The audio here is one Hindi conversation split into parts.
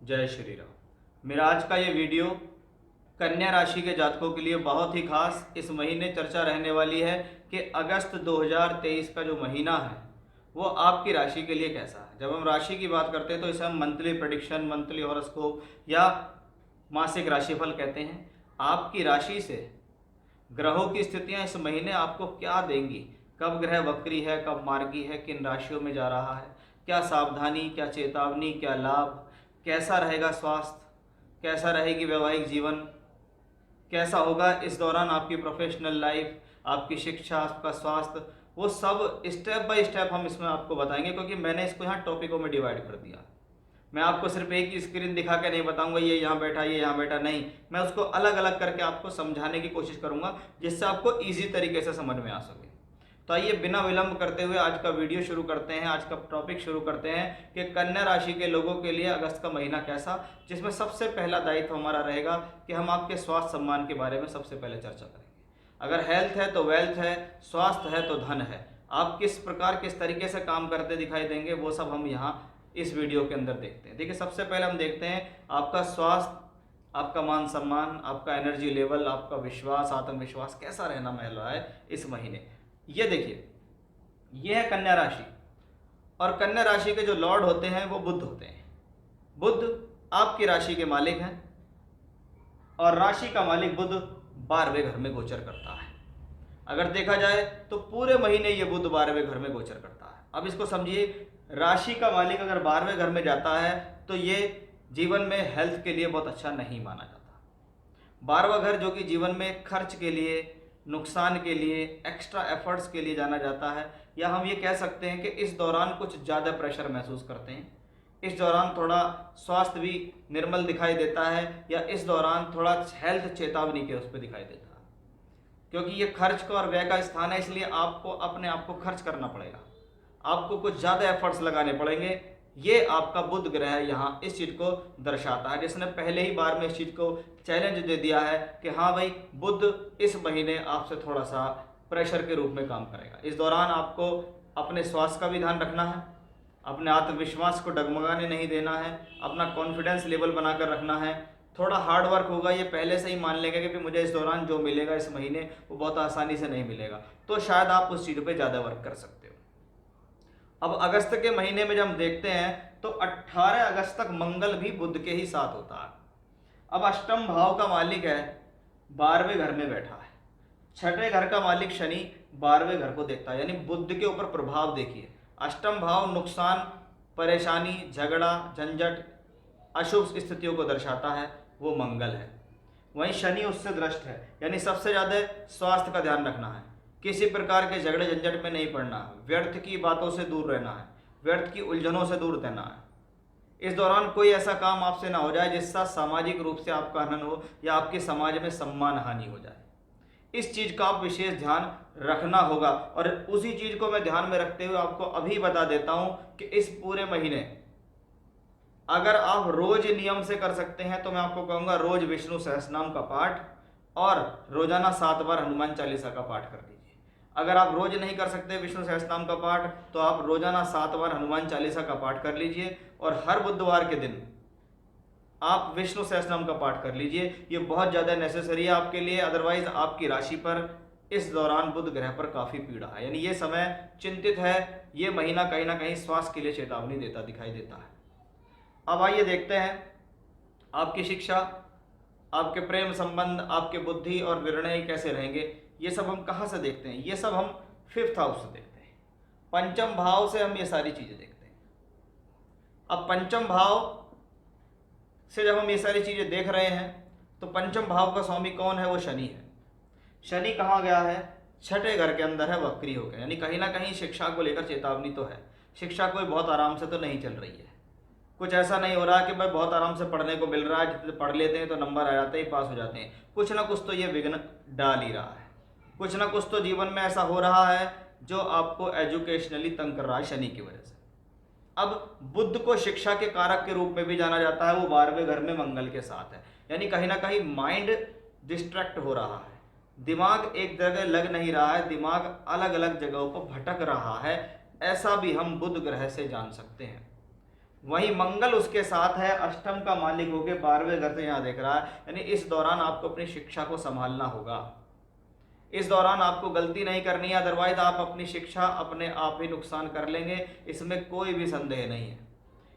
जय श्री राम। मेरा आज का ये वीडियो कन्या राशि के जातकों के लिए बहुत ही खास इस महीने चर्चा रहने वाली है कि अगस्त 2023 का जो महीना है वो आपकी राशि के लिए कैसा है। जब हम राशि की बात करते हैं तो इसे हम मंथली प्रेडिक्शन, मंथली हॉरोस्कोप या मासिक राशिफल कहते हैं। आपकी राशि से ग्रहों की स्थितियां इस महीने आपको क्या देंगी, कब ग्रह वक्री है, कब मार्गी है, किन राशियों में जा रहा है, क्या सावधानी, क्या चेतावनी, क्या लाभ, कैसा रहेगा स्वास्थ्य, कैसा रहेगी वैवाहिक जीवन, कैसा होगा इस दौरान आपकी प्रोफेशनल लाइफ, आपकी शिक्षा, आपका स्वास्थ्य, वो सब स्टेप बाय स्टेप हम इसमें आपको बताएंगे। क्योंकि मैंने इसको यहाँ टॉपिकों में डिवाइड कर दिया। मैं आपको सिर्फ एक ही स्क्रीन दिखा के नहीं बताऊंगा ये यहाँ बैठा, ये यहाँ बैठा, नहीं। मैं उसको अलग अलग करके आपको समझाने की कोशिश करूंगा जिससे आपको ईजी तरीके से समझ में आ सके। तो आइए बिना विलंब करते हुए आज का वीडियो शुरू करते हैं, आज का टॉपिक शुरू करते हैं कि कन्या राशि के लोगों के लिए अगस्त का महीना कैसा, जिसमें सबसे पहला दायित्व हमारा रहेगा कि हम आपके स्वास्थ्य सम्मान के बारे में सबसे पहले चर्चा करेंगे। अगर हेल्थ है तो वेल्थ है, स्वास्थ्य है तो धन है। आप किस प्रकार किस तरीके से काम करते दिखाई देंगे वो सब हम यहाँ इस वीडियो के अंदर देखते हैं। देखिए, सबसे पहले हम देखते हैं आपका स्वास्थ्य, आपका मान सम्मान, आपका एनर्जी लेवल, आपका विश्वास, आत्मविश्वास कैसा रहना महल रहा है इस महीने। ये देखिए, ये है कन्या राशि और कन्या राशि के जो लॉर्ड होते हैं वो बुध होते हैं। बुध आपकी राशि के मालिक हैं और राशि का मालिक बुध 12वें घर में गोचर करता है। अगर देखा जाए तो पूरे महीने ये बुध 12वें घर में गोचर करता है। अब इसको समझिए, राशि का मालिक अगर 12वें घर में जाता है तो ये जीवन में हेल्थ के लिए बहुत अच्छा नहीं माना जाता। 12वां घर जो कि जीवन में खर्च के लिए, नुकसान के लिए, एक्स्ट्रा एफर्ट्स के लिए जाना जाता है, या हम ये कह सकते हैं कि इस दौरान कुछ ज़्यादा प्रेशर महसूस करते हैं। इस दौरान थोड़ा स्वास्थ्य भी निर्मल दिखाई देता है, या इस दौरान थोड़ा हेल्थ चेतावनी के उस पर दिखाई देता है। क्योंकि ये खर्च का और व्यय का स्थान है, इसलिए आपको अपने आप को खर्च करना पड़ेगा, आपको कुछ ज़्यादा एफर्ट्स लगाने पड़ेंगे। ये आपका बुध ग्रह यहाँ इस चीज़ को दर्शाता है, जिसने पहले ही बार में इस चीज़ को चैलेंज दे दिया है कि हाँ भाई, बुध इस महीने आपसे थोड़ा सा प्रेशर के रूप में काम करेगा। इस दौरान आपको अपने स्वास्थ्य का भी ध्यान रखना है, अपने आत्मविश्वास को डगमगाने नहीं देना है, अपना कॉन्फिडेंस लेवल बनाकर रखना है। थोड़ा हार्ड वर्क होगा, ये पहले से ही मान लेंगे कि मुझे इस दौरान जो मिलेगा इस महीने वो बहुत आसानी से नहीं मिलेगा, तो शायद आप उस चीज़ पे ज़्यादा वर्क कर सकते हो। अब अगस्त के महीने में जब हम देखते हैं तो 18 अगस्त तक मंगल भी बुध के ही साथ होता है। अब अष्टम भाव का मालिक है 12वें घर में बैठा है, छठे घर का मालिक शनि 12वें घर को देखता है, यानी बुध के ऊपर प्रभाव देखिए। अष्टम भाव नुकसान, परेशानी, झगड़ा, झंझट, अशुभ स्थितियों को दर्शाता है, वो मंगल है। वहीं शनि उससे दृष्ट है, यानी सबसे ज़्यादा स्वास्थ्य का ध्यान रखना है, किसी प्रकार के झगड़े झंझट में नहीं पड़ना है, व्यर्थ की बातों से दूर रहना है, व्यर्थ की उलझनों से दूर रहना है। इस दौरान कोई ऐसा काम आपसे ना हो जाए जिससे सामाजिक रूप से आपका हनन हो या आपके समाज में सम्मान हानि हो जाए। इस चीज़ का आप विशेष ध्यान रखना होगा। और उसी चीज़ को मैं ध्यान में रखते हुए आपको अभी बता देता हूँ कि इस पूरे महीने अगर आप रोज नियम से कर सकते हैं तो मैं आपको कहूँगा रोज विष्णु सहस्रनाम का पाठ और रोजाना 7 बार हनुमान चालीसा का पाठ कर लीजिए। अगर आप रोज नहीं कर सकते विष्णु सहस्रनाम का पाठ तो आप रोजाना 7 बार हनुमान चालीसा का पाठ कर लीजिए, और हर बुधवार के दिन आप विष्णु सहस्रनाम का पाठ कर लीजिए। ये बहुत ज़्यादा नेसेसरी है आपके लिए, अदरवाइज आपकी राशि पर इस दौरान बुध ग्रह पर काफ़ी पीड़ा है, यानी ये समय चिंतित है। ये महीना कहीं ना कहीं स्वास्थ्य के लिए चेतावनी देता दिखाई देता है। अब आइए देखते हैं आपकी शिक्षा, आपके प्रेम संबंध, आपके बुद्धि और निर्णय कैसे रहेंगे। ये सब हम कहाँ से देखते हैं? ये सब हम 5th हाउस से देखते हैं, पंचम भाव से हम ये सारी चीज़ें देखते हैं। अब पंचम भाव से जब हम ये सारी चीज़ें देख रहे हैं तो पंचम भाव का स्वामी कौन है? वो शनि है। शनि कहाँ गया है? छठे घर के अंदर है, वक्री हो गया, यानी कहीं ना कहीं शिक्षा को लेकर चेतावनी तो है। शिक्षा कोई बहुत आराम से तो नहीं चल रही है, कुछ ऐसा नहीं हो रहा कि भाई बहुत आराम से पढ़ने को मिल रहा है, जितने पढ़ लेते हैं तो नंबर आ जाते हैं, पास हो जाते हैं। कुछ ना कुछ तो ये विघ्न डाल ही रहा है, कुछ ना कुछ तो जीवन में ऐसा हो रहा है जो आपको एजुकेशनली तंग कर रहा है शनि की वजह से। अब बुध को शिक्षा के कारक के रूप में भी जाना जाता है, वो 12वें घर में मंगल के साथ है, यानी कहीं ना कहीं माइंड डिस्ट्रैक्ट हो रहा है, दिमाग एक जगह लग नहीं रहा है, दिमाग अलग अलग जगहों पर भटक रहा है। ऐसा भी हम बुध ग्रह से जान सकते हैं। वहीं मंगल उसके साथ है, अष्टम का मालिक होकर 12वें घर से यहाँ देख रहा है। यानी इस दौरान आपको अपनी शिक्षा को संभालना होगा, इस दौरान आपको गलती नहीं करनी है, अदरवाइज आप अपनी शिक्षा अपने आप ही नुकसान कर लेंगे, इसमें कोई भी संदेह नहीं है।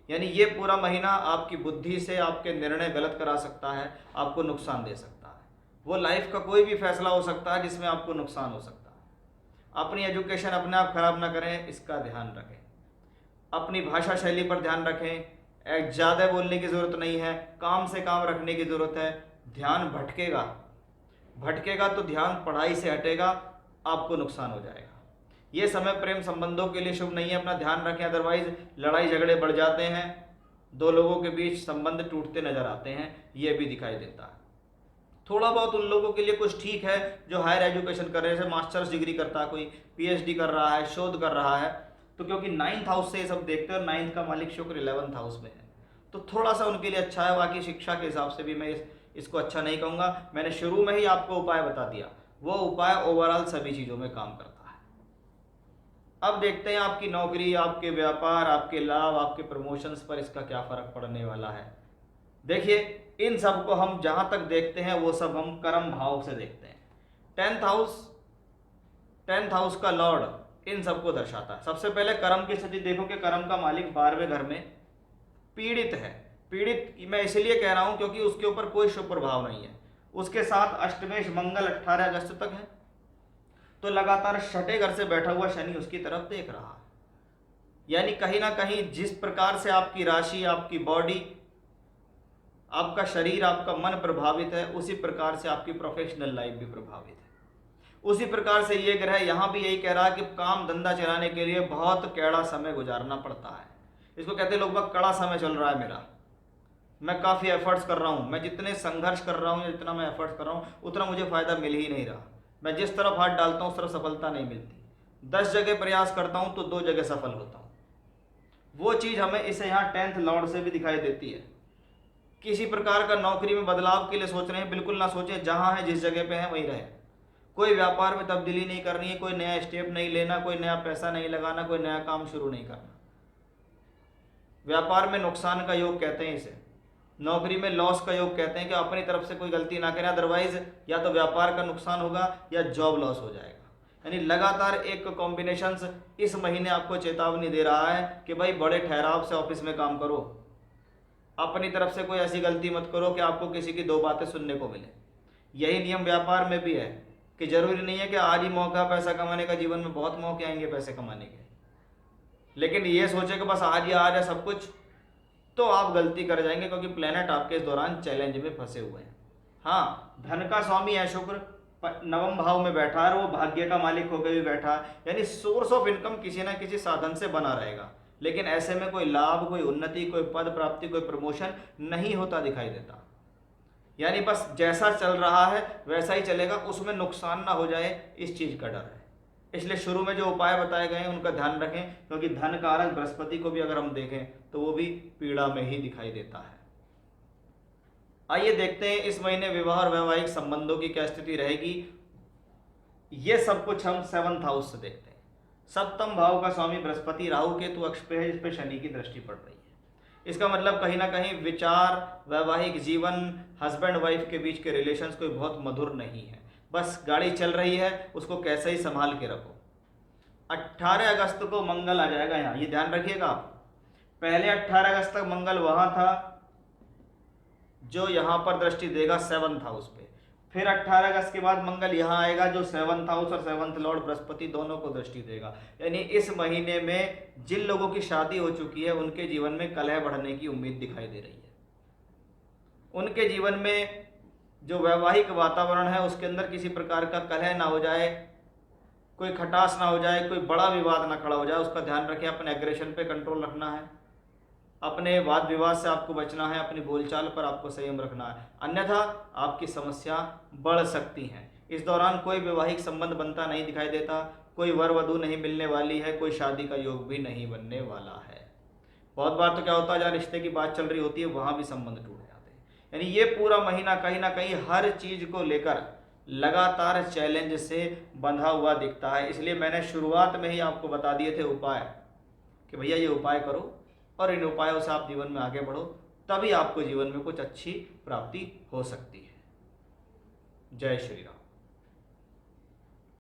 यानी ये पूरा महीना आपकी बुद्धि से आपके निर्णय गलत करा सकता है, आपको नुकसान दे सकता है। वो लाइफ का कोई भी फैसला हो सकता है जिसमें आपको नुकसान हो सकता है। अपनी एजुकेशन अपने आप खराब ना करें, इसका ध्यान रखें। अपनी भाषा शैली पर ध्यान रखें, ज़्यादा बोलने की ज़रूरत नहीं है, काम से काम रखने की ज़रूरत है। ध्यान भटकेगा तो ध्यान पढ़ाई से हटेगा, आपको नुकसान हो जाएगा। ये समय प्रेम संबंधों के लिए शुभ नहीं है, अपना ध्यान रखें, अदरवाइज लड़ाई झगड़े बढ़ जाते हैं, दो लोगों के बीच संबंध टूटते नजर आते हैं, ये भी दिखाई देता है। थोड़ा बहुत उन लोगों के लिए कुछ ठीक है जो हायर एजुकेशन कर रहे हैं, जैसे मास्टर्स डिग्री करता है, कोई पीएचडी कर रहा है, शोध कर रहा है, तो क्योंकि 9th हाउस से ये सब देखते हैं और 9th का मालिक शुक्र 11th हाउस में है, तो थोड़ा सा उनके लिए अच्छा है। बाकी शिक्षा के हिसाब से भी मैं इसको अच्छा नहीं कहूँगा। मैंने शुरू में ही आपको उपाय बता दिया, वो उपाय ओवरऑल सभी चीज़ों में काम करता है। अब देखते हैं आपकी नौकरी, आपके व्यापार, आपके लाभ, आपके प्रमोशंस पर इसका क्या फ़र्क पड़ने वाला है। देखिए, इन सब को हम जहाँ तक देखते हैं वो सब हम कर्म भाव से देखते हैं। 10th हाउस का लॉर्ड इन सबको दर्शाता है। सबसे पहले कर्म की स्थिति देखो कि कर्म का मालिक 12वें घर में पीड़ित है। पीड़ित मैं इसलिए कह रहा हूं क्योंकि उसके ऊपर कोई शुभ प्रभाव नहीं है। उसके साथ अष्टमेश मंगल 18 अगस्त तक है, तो लगातार छठे घर से बैठा हुआ शनि उसकी तरफ देख रहा है। यानी कहीं ना कहीं जिस प्रकार से आपकी राशि, आपकी बॉडी, आपका शरीर, आपका मन प्रभावित है, उसी प्रकार से आपकी प्रोफेशनल लाइफ भी प्रभावित है। उसी प्रकार से ये ग्रह यहाँ भी यही कह रहा है कि काम धंधा चलाने के लिए बहुत कड़ा समय गुजारना पड़ता है। इसको कहते हैं लोग बाग कड़ा समय चल रहा है मेरा, मैं काफ़ी एफर्ट्स कर रहा हूँ, मैं जितने संघर्ष कर रहा हूँ या जितना मैं एफर्ट्स कर रहा हूँ उतना मुझे फ़ायदा मिल ही नहीं रहा। मैं जिस तरफ हाथ डालता हूँ उस तरफ सफलता नहीं मिलती। 10 जगह प्रयास करता हूँ तो 2 जगह सफल होता हूँ। वो चीज़ हमें इसे यहाँ 10th लॉर्ड से भी दिखाई देती है। किसी प्रकार का नौकरी में बदलाव के लिए सोच रहे हैं, बिल्कुल ना सोचें, जहाँ है जिस जगह पे है वहीं रहे। कोई व्यापार में तब्दीली नहीं करनी है, कोई नया स्टेप नहीं लेना, कोई नया पैसा नहीं लगाना, कोई नया काम शुरू नहीं करना। व्यापार में नुकसान का योग कहते हैं इसे, नौकरी में लॉस का योग कहते हैं कि अपनी तरफ से कोई गलती ना करें, अदरवाइज या तो व्यापार का नुकसान होगा या जॉब लॉस हो जाएगा। यानी लगातार एक कॉम्बिनेशन इस महीने आपको चेतावनी दे रहा है कि भाई बड़े ठहराव से ऑफिस में काम करो, अपनी तरफ से कोई ऐसी गलती मत करो कि आपको किसी की 2 बातें सुनने को मिले। यही नियम व्यापार में भी है कि जरूरी नहीं है कि आज ही मौका पैसा कमाने का, जीवन में बहुत मौके आएंगे पैसे कमाने के, लेकिन ये सोचे कि बस आज ही आ जाए सब कुछ, तो आप गलती कर जाएंगे, क्योंकि प्लेनेट आपके इस दौरान चैलेंज में फंसे हुए हैं। हाँ, धन का स्वामी है शुक्र, 9वें भाव में बैठा है, वो भाग्य का मालिक होकर भी बैठा है, यानी सोर्स ऑफ इनकम किसी ना किसी साधन से बना रहेगा, लेकिन ऐसे में कोई लाभ, कोई उन्नति, कोई पद प्राप्ति, कोई प्रमोशन नहीं होता दिखाई देता। यानी बस जैसा चल रहा है वैसा ही चलेगा, उसमें नुकसान ना हो जाए, इस चीज़ का डर है। इसलिए शुरू में जो उपाय बताए गए हैं उनका ध्यान रखें, क्योंकि धन कारक बृहस्पति को भी अगर हम देखें तो वो भी पीड़ा में ही दिखाई देता है। आइए देखते हैं इस महीने विवाह और वैवाहिक संबंधों की क्या स्थिति रहेगी। ये सब कुछ हम 7th हाउस से देखते हैं। 7th भाव का स्वामी बृहस्पति राहु केतु अक्ष पे है, जिस पे शनि की दृष्टि पड़ रही है। इसका मतलब कहीं ना कहीं विचार, वैवाहिक जीवन, हस्बैंड वाइफ के बीच के रिलेशंस कोई बहुत मधुर नहीं है। बस गाड़ी चल रही है, उसको कैसे ही संभाल के रखो। 18 अगस्त को मंगल आ जाएगा यहाँ, ये ध्यान रखिएगा आप। पहले 18 अगस्त तक मंगल वहाँ था जो यहाँ पर दृष्टि देगा 7th हाउस पे, फिर 18 अगस्त के बाद मंगल यहाँ आएगा जो 7th हाउस और 7th लॉर्ड बृहस्पति दोनों को दृष्टि देगा। यानी इस महीने में जिन लोगों की शादी हो चुकी है उनके जीवन में कलह बढ़ने की उम्मीद दिखाई दे रही है। उनके जीवन में जो वैवाहिक वातावरण है उसके अंदर किसी प्रकार का कलह ना हो जाए, कोई खटास ना हो जाए, कोई बड़ा विवाद ना खड़ा हो जाए, उसका ध्यान रखें। अपने एग्रेशन पे कंट्रोल रखना है, अपने वाद विवाद से आपको बचना है, अपनी बोलचाल पर आपको संयम रखना है, अन्यथा आपकी समस्या बढ़ सकती हैं। इस दौरान कोई वैवाहिक संबंध बनता नहीं दिखाई देता, कोई वर वधू नहीं मिलने वाली है, कोई शादी का योग भी नहीं बनने वाला है। बहुत बार तो क्या होता है, जहाँ रिश्ते की बात चल रही होती है वहाँ भी संबंध टूट जाते हैं। यानी ये पूरा महीना कहीं ना कहीं हर चीज़ को लेकर लगातार चैलेंज से बंधा हुआ दिखता है। इसलिए मैंने शुरुआत में ही आपको बता दिए थे उपाय कि भैया ये उपाय करो, और इन उपायों से आप जीवन में आगे बढ़ो, तभी आपको जीवन में कुछ अच्छी प्राप्ति हो सकती है। जय श्री राम।